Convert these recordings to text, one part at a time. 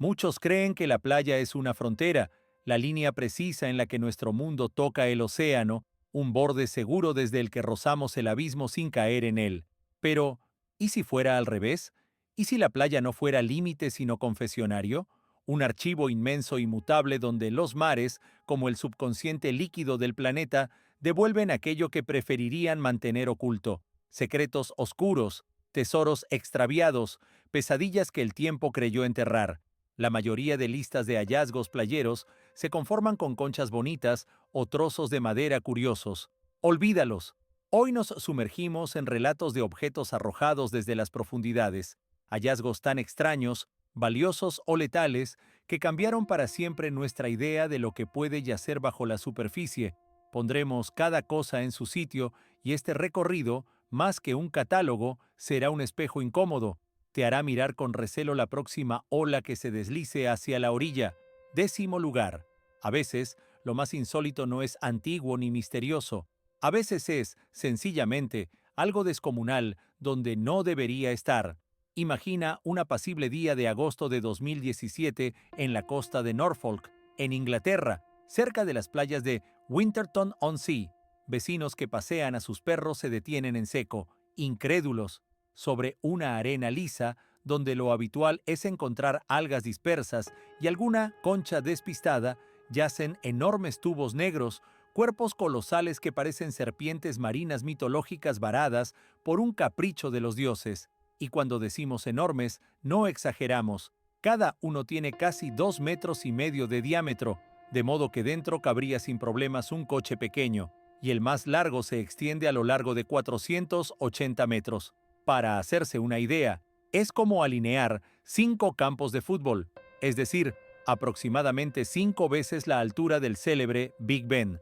Muchos creen que la playa es una frontera, la línea precisa en la que nuestro mundo toca el océano, un borde seguro desde el que rozamos el abismo sin caer en él. Pero, ¿y si fuera al revés? ¿Y si la playa no fuera límite sino confesionario? Un archivo inmenso y mutable donde los mares, como el subconsciente líquido del planeta, devuelven aquello que preferirían mantener oculto, secretos oscuros, tesoros extraviados, pesadillas que el tiempo creyó enterrar. La mayoría de listas de hallazgos playeros se conforman con conchas bonitas o trozos de madera curiosos. Olvídalos. Hoy nos sumergimos en relatos de objetos arrojados desde las profundidades, hallazgos tan extraños, valiosos o letales, que cambiaron para siempre nuestra idea de lo que puede yacer bajo la superficie. Pondremos cada cosa en su sitio y este recorrido, más que un catálogo, será un espejo incómodo. Te hará mirar con recelo la próxima ola que se deslice hacia la orilla. Décimo lugar. A veces, lo más insólito no es antiguo ni misterioso. A veces es, sencillamente, algo descomunal donde no debería estar. Imagina un apacible día de agosto de 2017 en la costa de Norfolk, en Inglaterra, cerca de las playas de Winterton-on-Sea. Vecinos que pasean a sus perros se detienen en seco, incrédulos, sobre una arena lisa donde lo habitual es encontrar algas dispersas y alguna concha despistada, yacen enormes tubos negros, cuerpos colosales que parecen serpientes marinas mitológicas varadas por un capricho de los dioses. Y cuando decimos enormes, no exageramos. Cada uno tiene casi 2,5 metros de diámetro, de modo que dentro cabría sin problemas un coche pequeño, y el más largo se extiende a lo largo de 480 metros. Para hacerse una idea, es como alinear 5 campos de fútbol, es decir, aproximadamente 5 veces la altura del célebre Big Ben.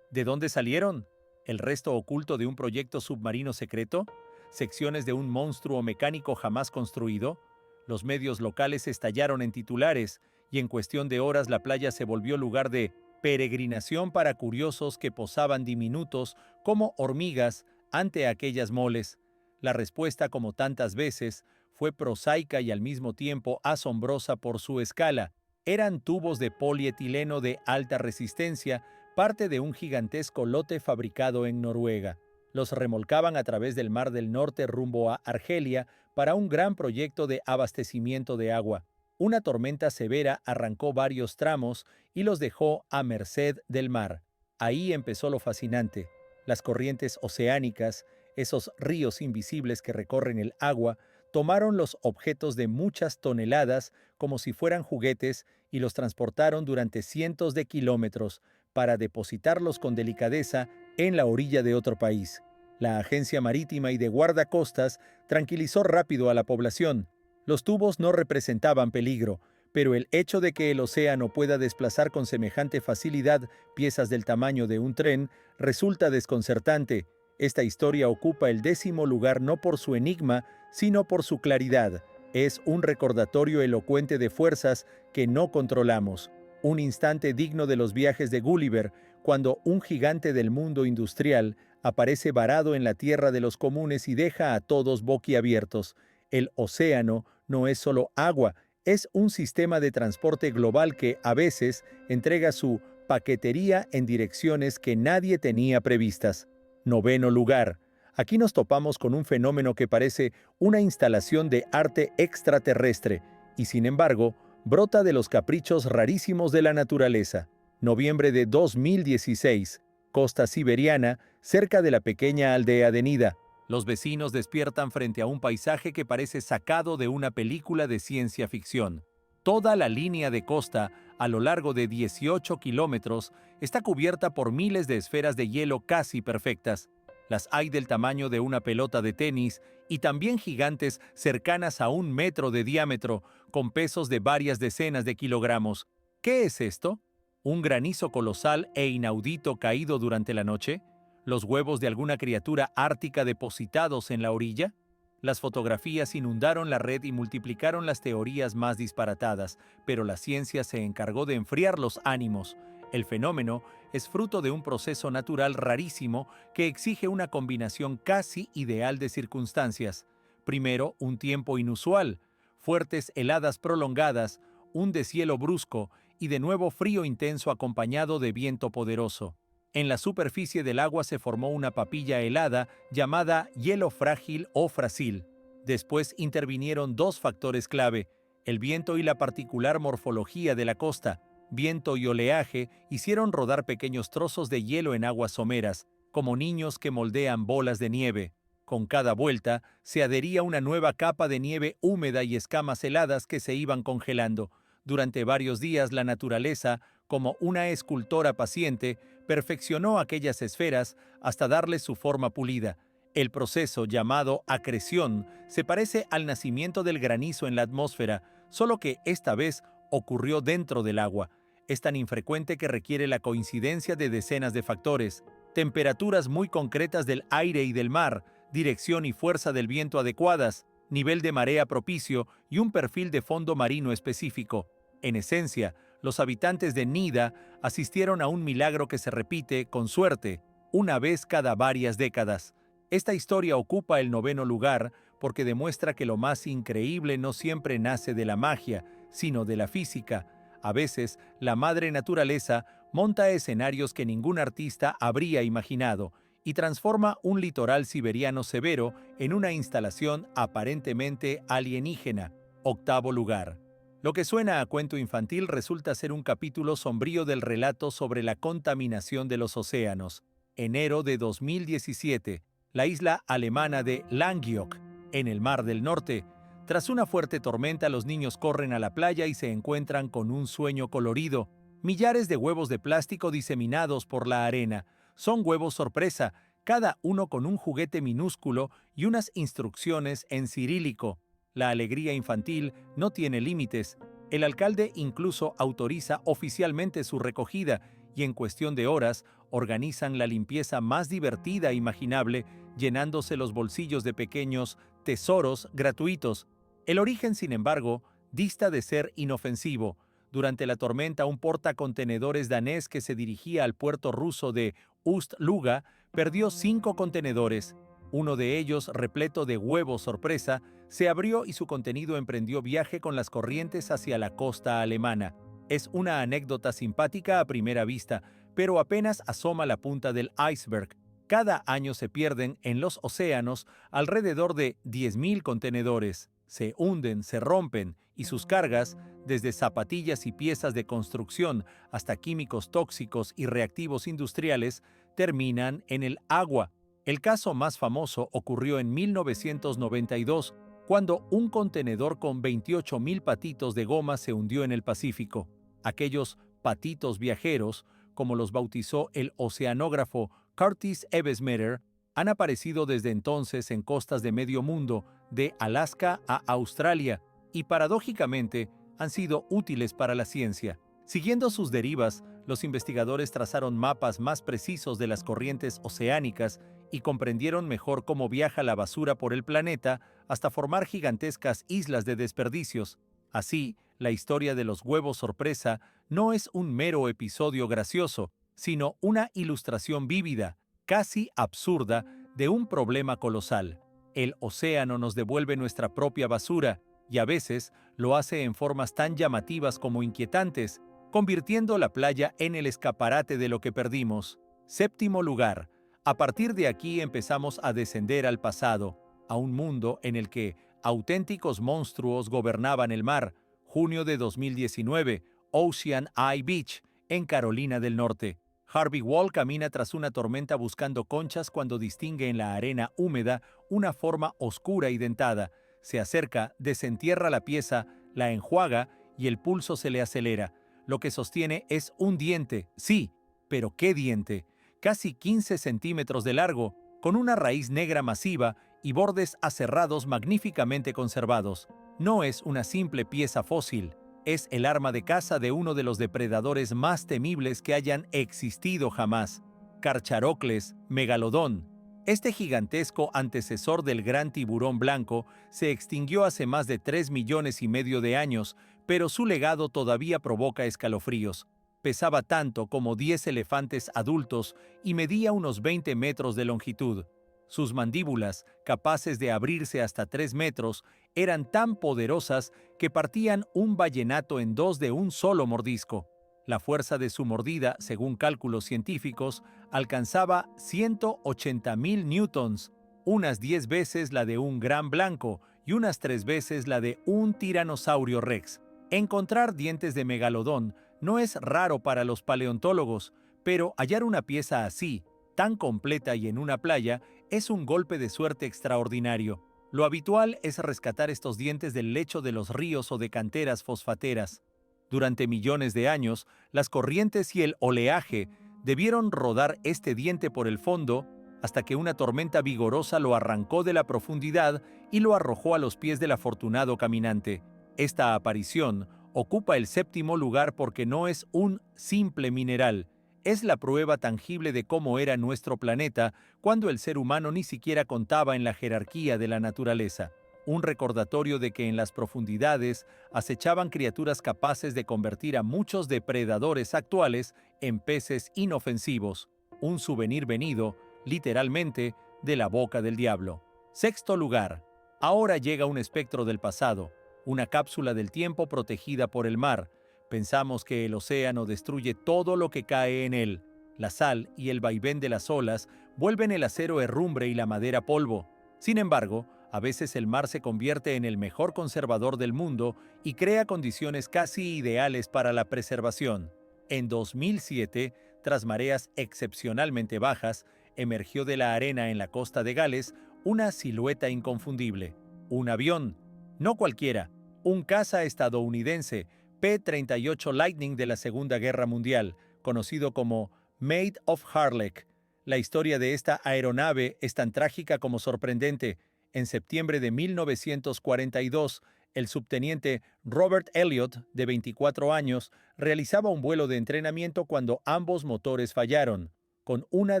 ¿De dónde salieron? ¿El resto oculto de un proyecto submarino secreto? ¿Secciones de un monstruo mecánico jamás construido? Los medios locales estallaron en titulares y en cuestión de horas la playa se volvió lugar de peregrinación para curiosos que posaban diminutos como hormigas ante aquellas moles. La respuesta, como tantas veces, fue prosaica y al mismo tiempo asombrosa por su escala. Eran tubos de polietileno de alta resistencia, parte de un gigantesco lote fabricado en Noruega. Los remolcaban a través del Mar del Norte rumbo a Argelia para un gran proyecto de abastecimiento de agua. Una tormenta severa arrancó varios tramos y los dejó a merced del mar. Ahí empezó lo fascinante. Las corrientes oceánicas, esos ríos invisibles que recorren el agua, tomaron los objetos de muchas toneladas como si fueran juguetes y los transportaron durante cientos de kilómetros para depositarlos con delicadeza en la orilla de otro país. La Agencia Marítima y de Guardacostas tranquilizó rápido a la población. Los tubos no representaban peligro, pero el hecho de que el océano pueda desplazar con semejante facilidad piezas del tamaño de un tren resulta desconcertante. Esta historia ocupa el 10º lugar no por su enigma, sino por su claridad. Es un recordatorio elocuente de fuerzas que no controlamos. Un instante digno de los viajes de Gulliver, cuando un gigante del mundo industrial aparece varado en la tierra de los comunes y deja a todos boquiabiertos. El océano no es solo agua, es un sistema de transporte global que, a veces, entrega su paquetería en direcciones que nadie tenía previstas. Noveno lugar. Aquí nos topamos con un fenómeno que parece una instalación de arte extraterrestre y, sin embargo, brota de los caprichos rarísimos de la naturaleza. Noviembre de 2016, costa siberiana, cerca de la pequeña aldea de Nida. Los vecinos despiertan frente a un paisaje que parece sacado de una película de ciencia ficción. Toda la línea de costa, a lo largo de 18 kilómetros, está cubierta por miles de esferas de hielo casi perfectas. Las hay del tamaño de una pelota de tenis y también gigantes cercanas a 1 metro de diámetro, con pesos de varias decenas de kilogramos. ¿Qué es esto? ¿Un granizo colosal e inaudito caído durante la noche? ¿Los huevos de alguna criatura ártica depositados en la orilla? Las fotografías inundaron la red y multiplicaron las teorías más disparatadas, pero la ciencia se encargó de enfriar los ánimos. El fenómeno es fruto de un proceso natural rarísimo que exige una combinación casi ideal de circunstancias. Primero, un tiempo inusual, fuertes heladas prolongadas, un deshielo brusco y de nuevo frío intenso acompañado de viento poderoso. En la superficie del agua se formó una papilla helada llamada hielo frágil o frasil. Después intervinieron dos factores clave: el viento y la particular morfología de la costa. Viento y oleaje hicieron rodar pequeños trozos de hielo en aguas someras, como niños que moldean bolas de nieve. Con cada vuelta, se adhería una nueva capa de nieve húmeda y escamas heladas que se iban congelando. Durante varios días, la naturaleza, como una escultora paciente, perfeccionó aquellas esferas hasta darles su forma pulida. El proceso, llamado acreción, se parece al nacimiento del granizo en la atmósfera, solo que esta vez ocurrió dentro del agua. Es tan infrecuente que requiere la coincidencia de decenas de factores: temperaturas muy concretas del aire y del mar, dirección y fuerza del viento adecuadas, nivel de marea propicio y un perfil de fondo marino específico. En esencia, los habitantes de Nida asistieron a un milagro que se repite, con suerte, una vez cada varias décadas. Esta historia ocupa el 9º lugar porque demuestra que lo más increíble no siempre nace de la magia, sino de la física. A veces, la madre naturaleza monta escenarios que ningún artista habría imaginado y transforma un litoral siberiano severo en una instalación aparentemente alienígena. 8º lugar. Lo que suena a cuento infantil resulta ser un capítulo sombrío del relato sobre la contaminación de los océanos. Enero de 2017, la isla alemana de Langeoog, en el Mar del Norte. Tras una fuerte tormenta, los niños corren a la playa y se encuentran con un sueño colorido. Millares de huevos de plástico diseminados por la arena. Son huevos sorpresa, cada uno con un juguete minúsculo y unas instrucciones en cirílico. La alegría infantil no tiene límites. El alcalde incluso autoriza oficialmente su recogida y en cuestión de horas organizan la limpieza más divertida imaginable, llenándose los bolsillos de pequeños tesoros gratuitos. El origen, sin embargo, dista de ser inofensivo. Durante la tormenta, un portacontenedores danés que se dirigía al puerto ruso de Ust-Luga perdió 5 contenedores. Uno de ellos, repleto de huevos sorpresa, se abrió y su contenido emprendió viaje con las corrientes hacia la costa alemana. Es una anécdota simpática a primera vista, pero apenas asoma la punta del iceberg. Cada año se pierden en los océanos alrededor de 10.000 contenedores. Se hunden, se rompen y sus cargas, desde zapatillas y piezas de construcción hasta químicos tóxicos y reactivos industriales, terminan en el agua. El caso más famoso ocurrió en 1992, cuando un contenedor con 28.000 patitos de goma se hundió en el Pacífico. Aquellos patitos viajeros, como los bautizó el oceanógrafo Curtis Ebesmerer, han aparecido desde entonces en costas de medio mundo, de Alaska a Australia, y paradójicamente han sido útiles para la ciencia. Siguiendo sus derivas, los investigadores trazaron mapas más precisos de las corrientes oceánicas y comprendieron mejor cómo viaja la basura por el planeta hasta formar gigantescas islas de desperdicios. Así, la historia de los huevos sorpresa no es un mero episodio gracioso, sino una ilustración vívida, casi absurda, de un problema colosal. El océano nos devuelve nuestra propia basura, y a veces lo hace en formas tan llamativas como inquietantes, convirtiendo la playa en el escaparate de lo que perdimos. 7º lugar. A partir de aquí empezamos a descender al pasado, a un mundo en el que auténticos monstruos gobernaban el mar. Junio de 2019, Ocean Eye Beach, en Carolina del Norte. Harvey Wall camina tras una tormenta buscando conchas cuando distingue en la arena húmeda una forma oscura y dentada. Se acerca, desentierra la pieza, la enjuaga y el pulso se le acelera. Lo que sostiene es un diente, sí, pero ¿qué diente? Casi 15 centímetros de largo, con una raíz negra masiva y bordes aserrados magníficamente conservados. No es una simple pieza fósil, es el arma de caza de uno de los depredadores más temibles que hayan existido jamás. Carcharocles megalodon. Este gigantesco antecesor del gran tiburón blanco se extinguió hace más de 3,5 millones de años, pero su legado todavía provoca escalofríos. Pesaba tanto como 10 elefantes adultos y medía unos 20 metros de longitud. Sus mandíbulas, capaces de abrirse hasta 3 metros, eran tan poderosas que partían un vallenato en dos de un solo mordisco. La fuerza de su mordida, según cálculos científicos, alcanzaba 180.000 newtons, unas 10 veces la de un gran blanco y unas 3 veces la de un tiranosaurio rex. Encontrar dientes de megalodón no es raro para los paleontólogos, pero hallar una pieza así, tan completa y en una playa, es un golpe de suerte extraordinario. Lo habitual es rescatar estos dientes del lecho de los ríos o de canteras fosfateras. Durante millones de años, las corrientes y el oleaje debieron rodar este diente por el fondo hasta que una tormenta vigorosa lo arrancó de la profundidad y lo arrojó a los pies del afortunado caminante. Esta aparición ocupa el séptimo lugar porque no es un simple mineral, es la prueba tangible de cómo era nuestro planeta cuando el ser humano ni siquiera contaba en la jerarquía de la naturaleza. Un recordatorio de que en las profundidades acechaban criaturas capaces de convertir a muchos depredadores actuales en peces inofensivos. Un souvenir venido, literalmente, de la boca del diablo. Sexto lugar. Ahora llega un espectro del pasado, una cápsula del tiempo protegida por el mar. Pensamos que el océano destruye todo lo que cae en él. La sal y el vaivén de las olas vuelven el acero herrumbre y la madera polvo. Sin embargo, a veces el mar se convierte en el mejor conservador del mundo y crea condiciones casi ideales para la preservación. En 2007, tras mareas excepcionalmente bajas, emergió de la arena en la costa de Gales una silueta inconfundible. Un avión, no cualquiera, un caza estadounidense, P-38 Lightning de la Segunda Guerra Mundial, conocido como Maid of Harlech. La historia de esta aeronave es tan trágica como sorprendente. En septiembre de 1942, el subteniente Robert Elliott, de 24 años, realizaba un vuelo de entrenamiento cuando ambos motores fallaron. Con una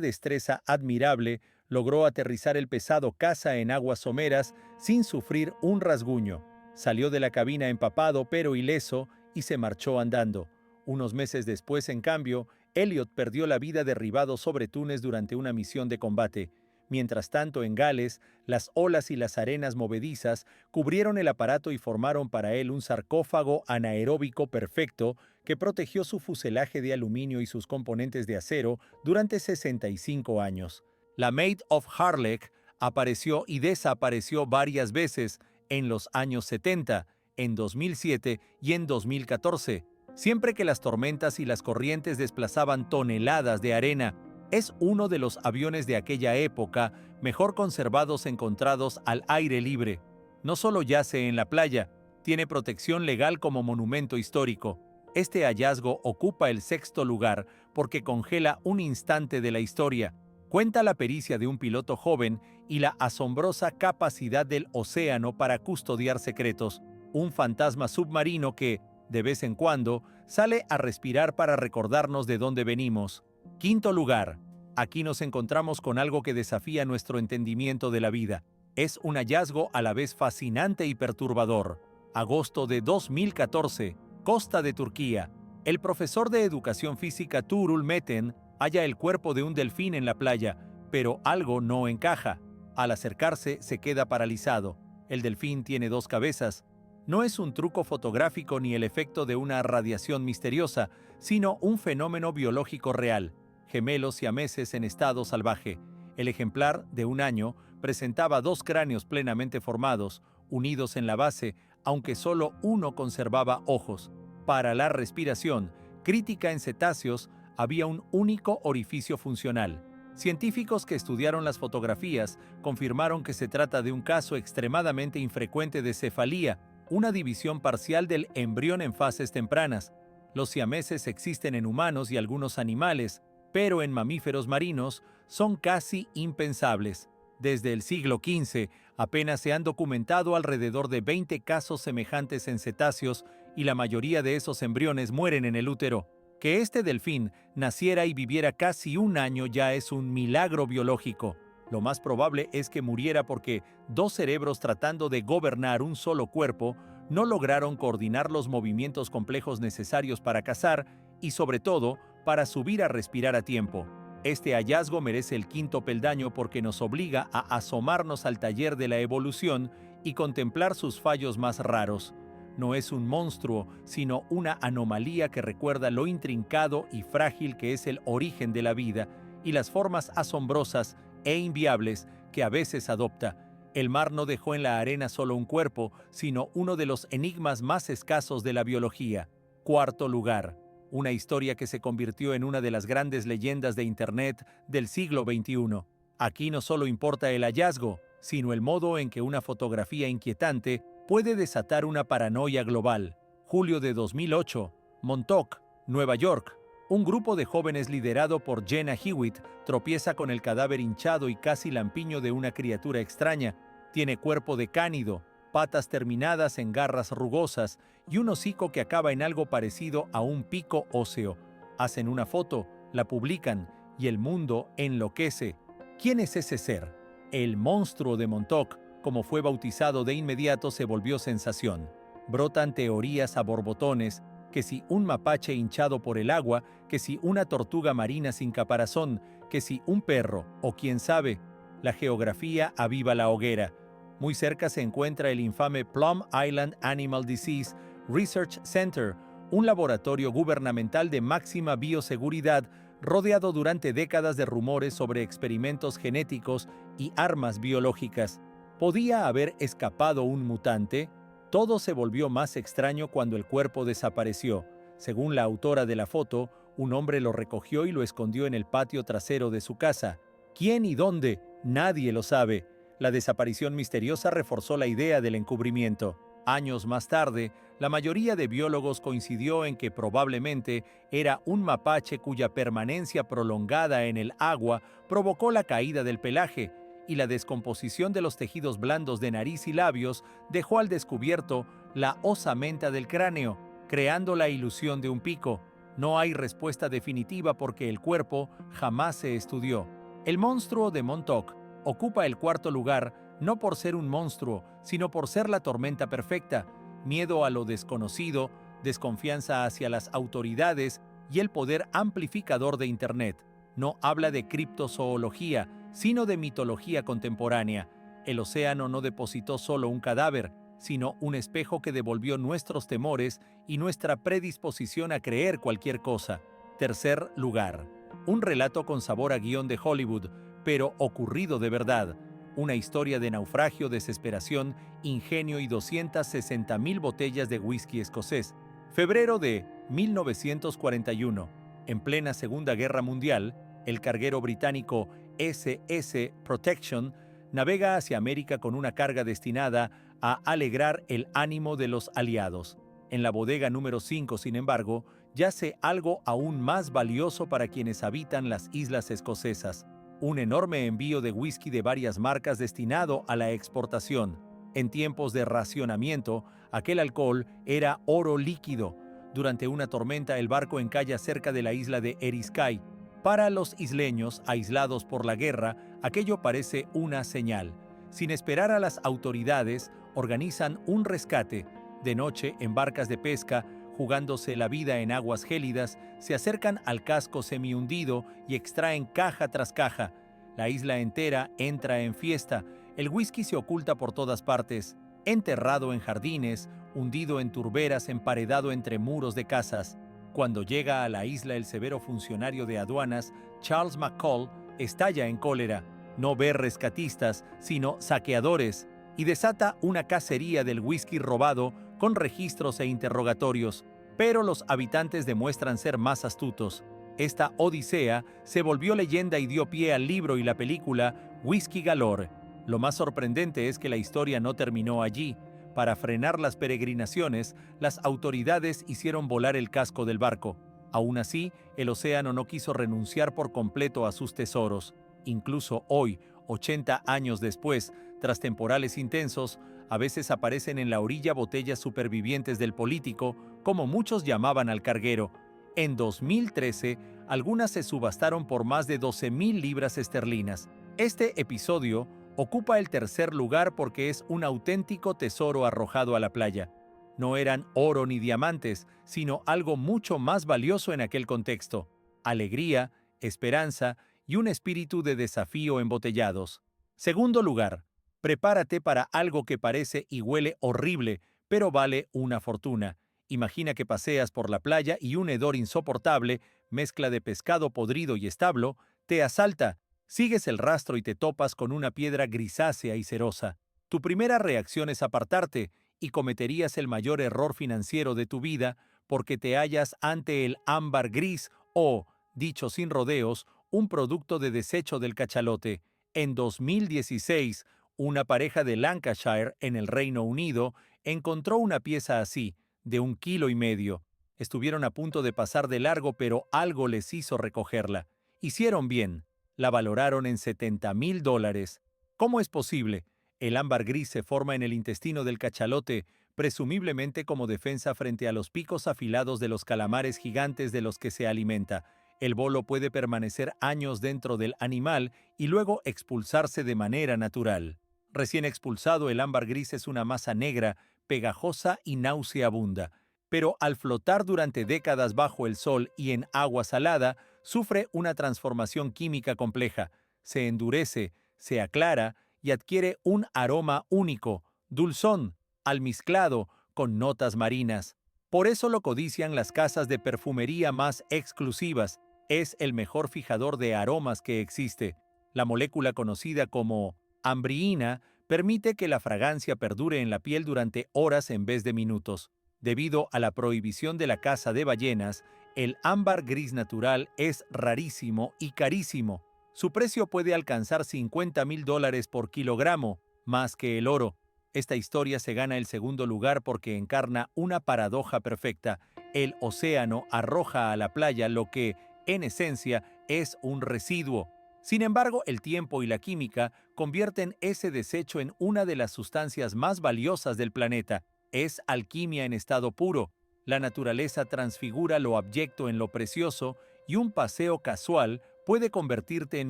destreza admirable, logró aterrizar el pesado caza en aguas someras sin sufrir un rasguño. Salió de la cabina empapado pero ileso y se marchó andando. Unos meses después, en cambio, Elliot perdió la vida derribado sobre Túnez durante una misión de combate. Mientras tanto, en Gales, las olas y las arenas movedizas cubrieron el aparato y formaron para él un sarcófago anaeróbico perfecto que protegió su fuselaje de aluminio y sus componentes de acero durante 65 años. La Maid of Harlech apareció y desapareció varias veces en los años 70, en 2007 y en 2014, siempre que las tormentas y las corrientes desplazaban toneladas de arena. Es uno de los aviones de aquella época mejor conservados encontrados al aire libre. No solo yace en la playa, tiene protección legal como monumento histórico. Este hallazgo ocupa el sexto lugar porque congela un instante de la historia. Cuenta la pericia de un piloto joven y la asombrosa capacidad del océano para custodiar secretos. Un fantasma submarino que, de vez en cuando, sale a respirar para recordarnos de dónde venimos. Quinto lugar. Aquí nos encontramos con algo que desafía nuestro entendimiento de la vida. Es un hallazgo a la vez fascinante y perturbador. Agosto de 2014, costa de Turquía. El profesor de educación física Tuğrul Metin halla el cuerpo de un delfín en la playa, pero algo no encaja. Al acercarse, se queda paralizado. El delfín tiene dos cabezas. No es un truco fotográfico ni el efecto de una radiación misteriosa, sino un fenómeno biológico real. Gemelos siameses en estado salvaje. El ejemplar, de un año, presentaba dos cráneos plenamente formados, unidos en la base, aunque solo uno conservaba ojos. Para la respiración, crítica en cetáceos, había un único orificio funcional. Científicos que estudiaron las fotografías confirmaron que se trata de un caso extremadamente infrecuente de cefalía, una división parcial del embrión en fases tempranas. Los siameses existen en humanos y algunos animales, pero en mamíferos marinos son casi impensables. Desde el siglo XV apenas se han documentado alrededor de 20 casos semejantes en cetáceos y la mayoría de esos embriones mueren en el útero. Que este delfín naciera y viviera casi un año ya es un milagro biológico. Lo más probable es que muriera porque dos cerebros tratando de gobernar un solo cuerpo no lograron coordinar los movimientos complejos necesarios para cazar y, sobre todo, para subir a respirar a tiempo. Este hallazgo merece el quinto peldaño porque nos obliga a asomarnos al taller de la evolución y contemplar sus fallos más raros. No es un monstruo, sino una anomalía que recuerda lo intrincado y frágil que es el origen de la vida y las formas asombrosas e inviables que a veces adopta. El mar no dejó en la arena solo un cuerpo, sino uno de los enigmas más escasos de la biología. Cuarto lugar. Una historia que se convirtió en una de las grandes leyendas de Internet del siglo XXI. Aquí no solo importa el hallazgo, sino el modo en que una fotografía inquietante puede desatar una paranoia global. Julio de 2008, Montauk, Nueva York. Un grupo de jóvenes liderado por Jenna Hewitt tropieza con el cadáver hinchado y casi lampiño de una criatura extraña. Tiene cuerpo de cánido, patas terminadas en garras rugosas y un hocico que acaba en algo parecido a un pico óseo. Hacen una foto, la publican y el mundo enloquece. ¿Quién es ese ser? El monstruo de Montauk, como fue bautizado de inmediato, se volvió sensación. Brotan teorías a borbotones, que si un mapache hinchado por el agua, que si una tortuga marina sin caparazón, que si un perro, o quién sabe. La geografía aviva la hoguera. Muy cerca se encuentra el infame Plum Island Animal Disease Research Center, un laboratorio gubernamental de máxima bioseguridad rodeado durante décadas de rumores sobre experimentos genéticos y armas biológicas. ¿Podía haber escapado un mutante? Todo se volvió más extraño cuando el cuerpo desapareció. Según la autora de la foto, un hombre lo recogió y lo escondió en el patio trasero de su casa. ¿Quién y dónde? Nadie lo sabe. La desaparición misteriosa reforzó la idea del encubrimiento. Años más tarde, la mayoría de biólogos coincidió en que probablemente era un mapache cuya permanencia prolongada en el agua provocó la caída del pelaje, y la descomposición de los tejidos blandos de nariz y labios dejó al descubierto la osamenta del cráneo, creando la ilusión de un pico. No hay respuesta definitiva porque el cuerpo jamás se estudió. El monstruo de Montauk ocupa el cuarto lugar no por ser un monstruo, sino por ser la tormenta perfecta, miedo a lo desconocido, desconfianza hacia las autoridades y el poder amplificador de Internet. No habla de criptozoología, sino de mitología contemporánea. El océano no depositó solo un cadáver, sino un espejo que devolvió nuestros temores y nuestra predisposición a creer cualquier cosa. Tercer lugar. Un relato con sabor a guión de Hollywood, pero ocurrido de verdad. Una historia de naufragio, desesperación, ingenio y 260,000 botellas de whisky escocés. Febrero de 1941. En plena Segunda Guerra Mundial, el carguero británico SS Protection navega hacia América con una carga destinada a alegrar el ánimo de los aliados. En la bodega número 5, sin embargo, yace algo aún más valioso para quienes habitan las islas escocesas: un enorme envío de whisky de varias marcas destinado a la exportación. En tiempos de racionamiento, aquel alcohol era oro líquido. Durante una tormenta, el barco encalla cerca de la isla de Eriskay. Para los isleños, aislados por la guerra, aquello parece una señal. Sin esperar a las autoridades, organizan un rescate. De noche, en barcas de pesca, jugándose la vida en aguas gélidas, se acercan al casco semihundido y extraen caja tras caja. La isla entera entra en fiesta. El whisky se oculta por todas partes, enterrado en jardines, hundido en turberas, emparedado entre muros de casas. Cuando llega a la isla el severo funcionario de aduanas, Charles McCall, estalla en cólera. No ve rescatistas, sino saqueadores, y desata una cacería del whisky robado con registros e interrogatorios. Pero los habitantes demuestran ser más astutos. Esta odisea se volvió leyenda y dio pie al libro y la película Whisky Galore. Lo más sorprendente es que la historia no terminó allí. Para frenar las peregrinaciones, las autoridades hicieron volar el casco del barco. Aún así, el océano no quiso renunciar por completo a sus tesoros. Incluso hoy, 80 años después, tras temporales intensos, a veces aparecen en la orilla botellas supervivientes del político, como muchos llamaban al carguero. En 2013, algunas se subastaron por más de 12,000 libras esterlinas. Este episodio ocupa el tercer lugar porque es un auténtico tesoro arrojado a la playa. No eran oro ni diamantes, sino algo mucho más valioso en aquel contexto: alegría, esperanza y un espíritu de desafío embotellados. Segundo lugar, prepárate para algo que parece y huele horrible, pero vale una fortuna. Imagina que paseas por la playa y un hedor insoportable, mezcla de pescado podrido y establo, te asalta. Sigues el rastro y te topas con una piedra grisácea y cerosa. Tu primera reacción es apartarte, y cometerías el mayor error financiero de tu vida porque te hallas ante el ámbar gris o, dicho sin rodeos, un producto de desecho del cachalote. En 2016, una pareja de Lancashire, en el Reino Unido, encontró una pieza así, de 1,5 kilos. Estuvieron a punto de pasar de largo, pero algo les hizo recogerla. Hicieron bien. La valoraron en $70,000. ¿Cómo es posible? El ámbar gris se forma en el intestino del cachalote, presumiblemente como defensa frente a los picos afilados de los calamares gigantes de los que se alimenta. El bolo puede permanecer años dentro del animal y luego expulsarse de manera natural. Recién expulsado, el ámbar gris es una masa negra, pegajosa y nauseabunda. Pero al flotar durante décadas bajo el sol y en agua salada, sufre una transformación química compleja. Se endurece, se aclara y adquiere un aroma único, dulzón, almizclado, con notas marinas. Por eso lo codician las casas de perfumería más exclusivas. Es el mejor fijador de aromas que existe. La molécula conocida como ambriina permite que la fragancia perdure en la piel durante horas en vez de minutos. Debido a la prohibición de la caza de ballenas, el ámbar gris natural es rarísimo y carísimo. Su precio puede alcanzar $50,000 por kilogramo, más que el oro. Esta historia se gana el segundo lugar porque encarna una paradoja perfecta. El océano arroja a la playa lo que, en esencia, es un residuo. Sin embargo, el tiempo y la química convierten ese desecho en una de las sustancias más valiosas del planeta. Es alquimia en estado puro. La naturaleza transfigura lo abyecto en lo precioso y un paseo casual puede convertirte en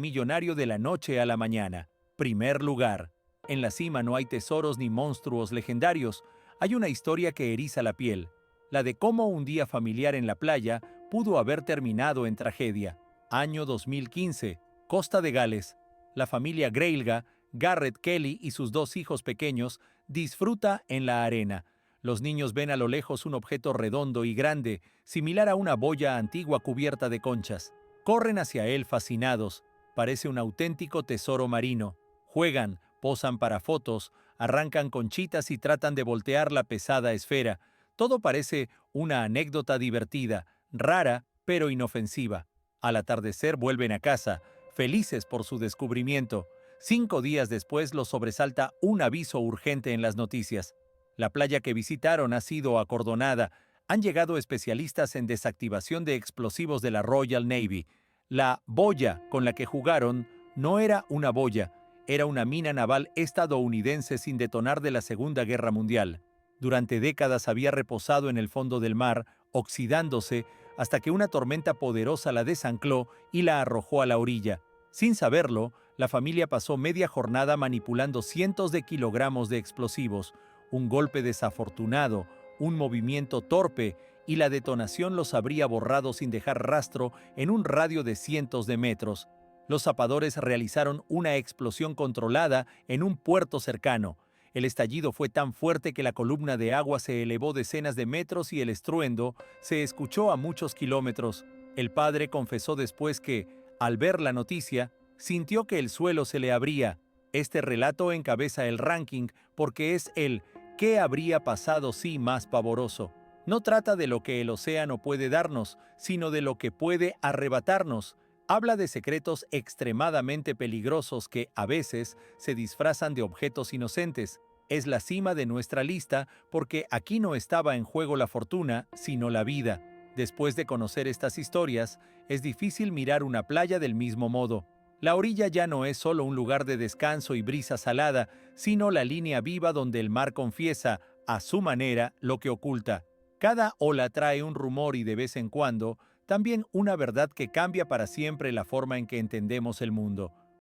millonario de la noche a la mañana. Primer lugar. En la cima no hay tesoros ni monstruos legendarios. Hay una historia que eriza la piel. La de cómo un día familiar en la playa pudo haber terminado en tragedia. Año 2015. Costa de Gales. La familia Greilga, Garrett Kelly y sus 2 hijos pequeños, disfruta en la arena. Los niños ven a lo lejos un objeto redondo y grande, similar a una boya antigua cubierta de conchas. Corren hacia él fascinados. Parece un auténtico tesoro marino. Juegan, posan para fotos, arrancan conchitas y tratan de voltear la pesada esfera. Todo parece una anécdota divertida, rara, pero inofensiva. Al atardecer vuelven a casa, felices por su descubrimiento. 5 días después los sobresalta un aviso urgente en las noticias. La playa que visitaron ha sido acordonada. Han llegado especialistas en desactivación de explosivos de la Royal Navy. La boya con la que jugaron no era una boya, era una mina naval estadounidense sin detonar de la Segunda Guerra Mundial. Durante décadas había reposado en el fondo del mar, oxidándose, hasta que una tormenta poderosa la desancló y la arrojó a la orilla. Sin saberlo, la familia pasó media jornada manipulando cientos de kilogramos de explosivos. Un golpe desafortunado, un movimiento torpe y la detonación los habría borrado sin dejar rastro en un radio de cientos de metros. Los zapadores realizaron una explosión controlada en un puerto cercano. El estallido fue tan fuerte que la columna de agua se elevó decenas de metros y el estruendo se escuchó a muchos kilómetros. El padre confesó después que, al ver la noticia, sintió que el suelo se le abría. Este relato encabeza el ranking porque es el ¿qué habría pasado si más pavoroso? No trata de lo que el océano puede darnos, sino de lo que puede arrebatarnos. Habla de secretos extremadamente peligrosos que, a veces, se disfrazan de objetos inocentes. Es la cima de nuestra lista porque aquí no estaba en juego la fortuna, sino la vida. Después de conocer estas historias, es difícil mirar una playa del mismo modo. La orilla ya no es solo un lugar de descanso y brisa salada, sino la línea viva donde el mar confiesa, a su manera, lo que oculta. Cada ola trae un rumor y de vez en cuando, también una verdad que cambia para siempre la forma en que entendemos el mundo.